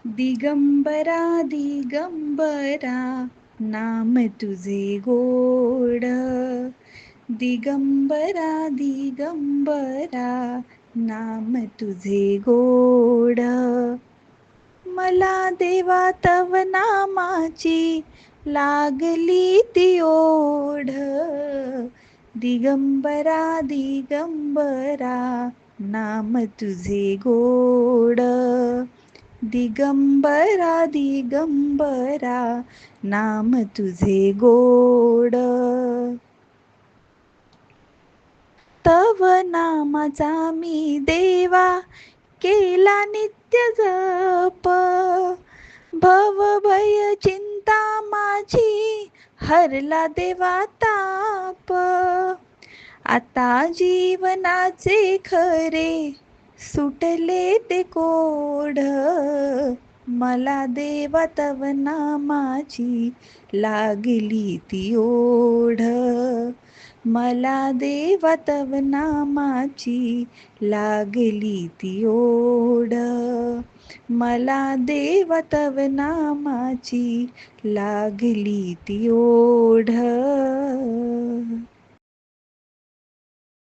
दिगंबरा दिगंबरा नाम तुझे गोड. दिगंबरा दिगंबरा नाम तुझे गोड. मला देवा तव नामाची लागली ती ओढ. दिगंबरा दिगंबरा नाम तुझे गोड. दिगंबरा दिगंबरा नाम तुझे गोड. तव नामाचा मी देवा केला नित्य जप. भव भय चिंता माझी हरला देवा ताप. आता जीवनाचे खरे सुटले ते कोड. मला देवा तव नामाची लागली ती ओढ. मला देवा तव नामाची लागली ती ओढ. मला देवा तव नामाची लागली ती ओढ.